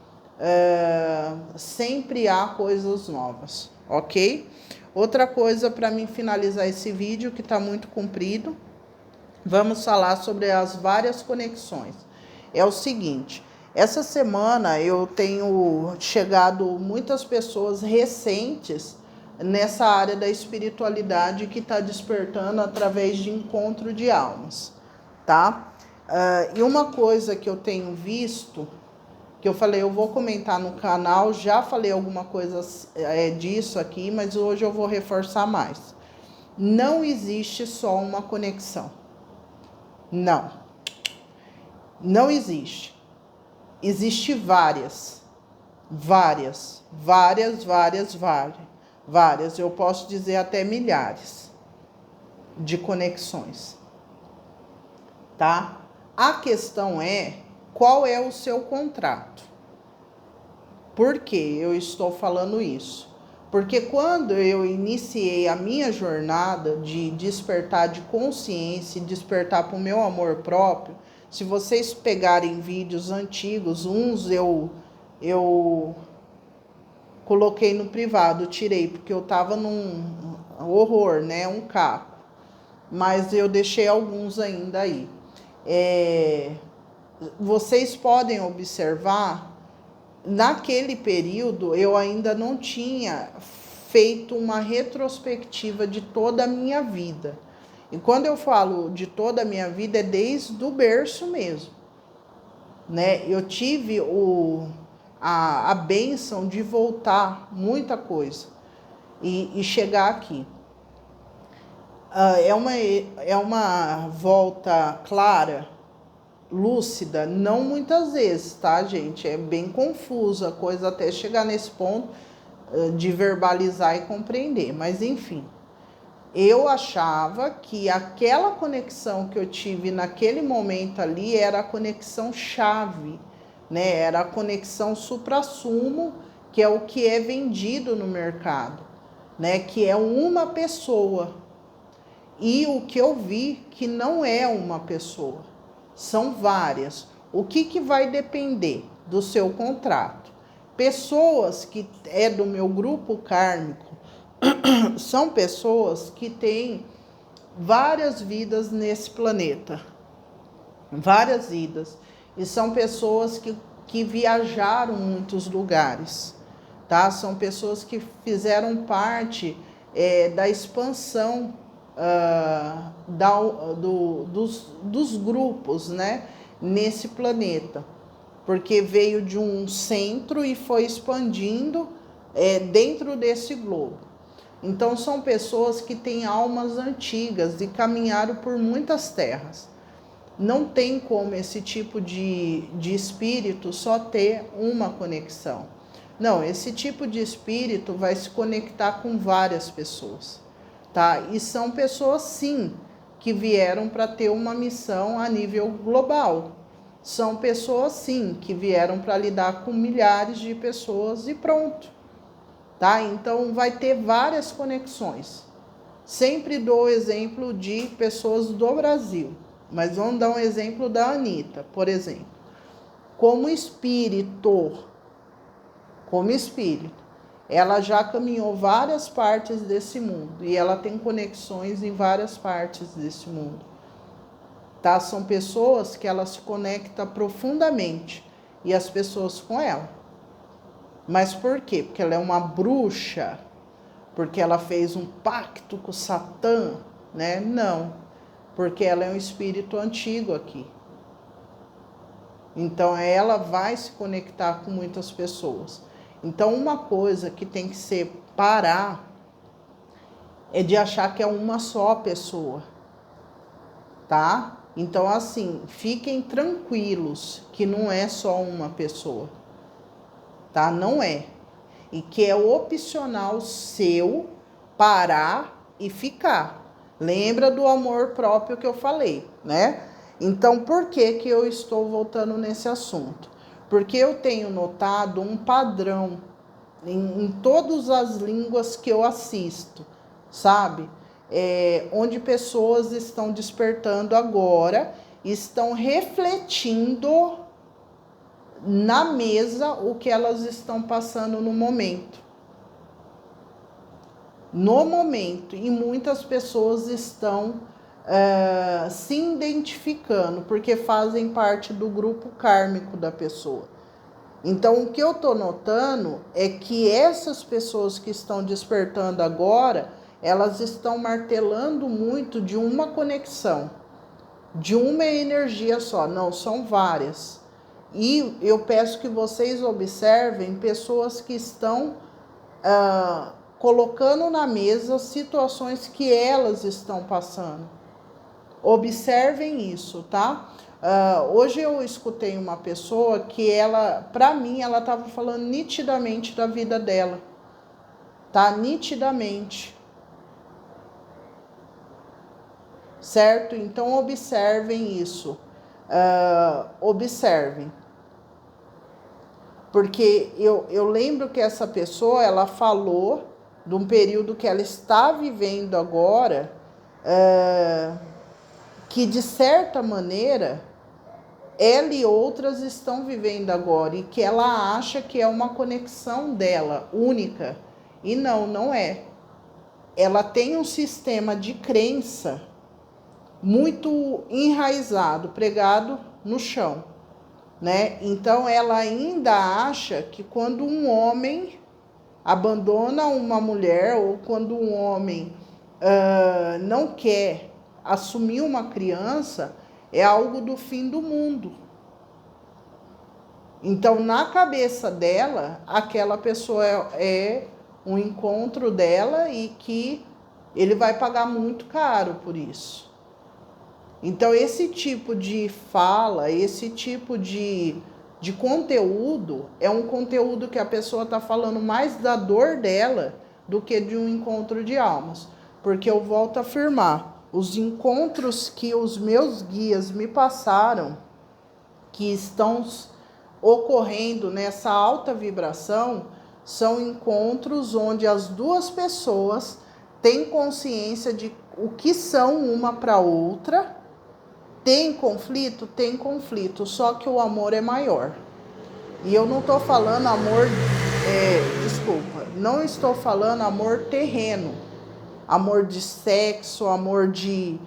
sempre há coisas novas, ok? Outra coisa para mim finalizar esse vídeo, que está muito comprido, vamos falar sobre as várias conexões. É o seguinte, essa semana eu tenho chegado muitas pessoas recentes nessa área da espiritualidade que está despertando através de encontro de almas, tá? E uma coisa que eu tenho visto, que eu falei, eu vou comentar no canal, já falei alguma coisa disso aqui, mas hoje eu vou reforçar mais. Não existe só uma conexão. Não existe. Existe várias. Eu posso dizer até milhares de conexões, tá? A questão é, qual é o seu contrato? Por que eu estou falando isso? Porque quando eu iniciei a minha jornada de despertar de consciência e despertar para o meu amor próprio, se vocês pegarem vídeos antigos, uns eu coloquei no privado, tirei, porque eu tava num horror, né? Um caco. Mas eu deixei alguns ainda aí. Vocês podem observar, naquele período eu ainda não tinha feito uma retrospectiva de toda a minha vida. E quando eu falo de toda a minha vida, é desde o berço mesmo, né? Eu tive a bênção de voltar muita coisa e chegar aqui. É uma volta clara, lúcida, não muitas vezes, tá, gente? É bem confusa a coisa até chegar nesse ponto de verbalizar e compreender, mas enfim. Eu achava que aquela conexão que eu tive naquele momento ali era a conexão chave, né? Era a conexão suprassumo, que é o que é vendido no mercado, né? Que é uma pessoa. E o que eu vi que não é uma pessoa, são várias. O que vai depender do seu contrato? Pessoas que é do meu grupo kármico são pessoas que têm várias vidas nesse planeta, várias vidas, e são pessoas que viajaram muitos lugares, tá? São pessoas que fizeram parte da expansão dos grupos, né, nesse planeta, porque veio de um centro e foi expandindo dentro desse globo. Então são pessoas que têm almas antigas e caminharam por muitas terras. Não tem como esse tipo de espírito só ter uma conexão. Não, esse tipo de espírito vai se conectar com várias pessoas, tá? E são pessoas, sim, que vieram para ter uma missão a nível global. São pessoas, sim, que vieram para lidar com milhares de pessoas e pronto, tá? Então vai ter várias conexões, Sempre dou o exemplo de pessoas do Brasil, mas vamos dar um exemplo da Anitta, por exemplo. Como espírito, ela já caminhou várias partes desse mundo e ela tem conexões em várias partes desse mundo. Tá? São pessoas que ela se conecta profundamente e as pessoas com ela. Mas por quê? Porque ela é uma bruxa, porque ela fez um pacto com Satã, né? Não, porque ela é um espírito antigo aqui. Então ela vai se conectar com muitas pessoas. Então uma coisa que tem que ser parar é de achar que é uma só pessoa, tá? Então assim, fiquem tranquilos que não é só uma pessoa, tá? Não é. E que é opcional seu parar e ficar. Lembra do amor próprio que eu falei, né? Então, por que que eu estou voltando nesse assunto? Porque eu tenho notado um padrão em todas as línguas que eu assisto, sabe? Onde pessoas estão despertando agora, estão refletindo na mesa o que elas estão passando no momento. E muitas pessoas estão se identificando, porque fazem parte do grupo kármico da pessoa. Então, o que eu estou notando é que essas pessoas que estão despertando agora, elas estão martelando muito de uma conexão, de uma energia só. Não, são várias. E eu peço que vocês observem pessoas que estão colocando na mesa situações que elas estão passando. Observem isso, tá? Hoje eu escutei uma pessoa que para mim, ela estava falando nitidamente da vida dela, tá? Nitidamente. Certo? Então observem isso. Observem. Porque eu lembro que essa pessoa, ela falou de um período que ela está vivendo agora, que de certa maneira ela e outras estão vivendo agora, e que ela acha que é uma conexão dela, única. E não é. Ela tem um sistema de crença muito enraizado, pregado no chão, né? Então ela ainda acha que quando um homem abandona uma mulher, ou quando um homem não quer assumir uma criança, é algo do fim do mundo. Então, na cabeça dela, aquela pessoa é um encontro dela e que ele vai pagar muito caro por isso. Então, esse tipo de fala, esse tipo de conteúdo, é um conteúdo que a pessoa está falando mais da dor dela do que de um encontro de almas. Porque eu volto a afirmar, os encontros que os meus guias me passaram, que estão ocorrendo nessa alta vibração, são encontros onde as duas pessoas têm consciência de o que são uma para outra. Tem conflito? Tem conflito, só que o amor é maior. E eu não estou falando amor, não estou falando amor terreno, amor de sexo, amor de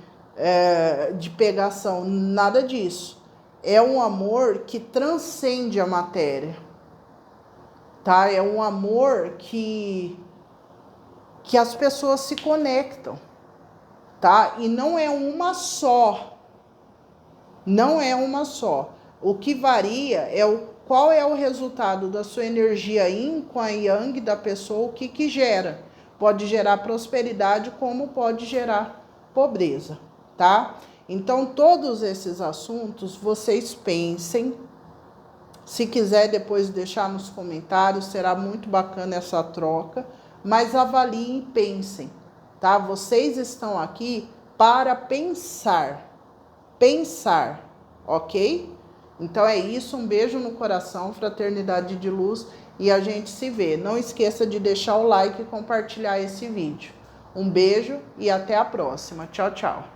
pegação, nada disso. É um amor que transcende a matéria, tá? É um amor que as pessoas se conectam, tá? E não é uma só. Não é uma só. O que varia é qual é o resultado da sua energia yin com a yang da pessoa, o que gera. Pode gerar prosperidade, como pode gerar pobreza, tá? Então, todos esses assuntos, vocês pensem. Se quiser depois deixar nos comentários, será muito bacana essa troca. Mas avaliem e pensem, tá? Vocês estão aqui para pensar. Pensar, ok? Então é isso, um beijo no coração, fraternidade de luz, e a gente se vê. Não esqueça de deixar o like e compartilhar esse vídeo. Um beijo e até a próxima. Tchau, tchau.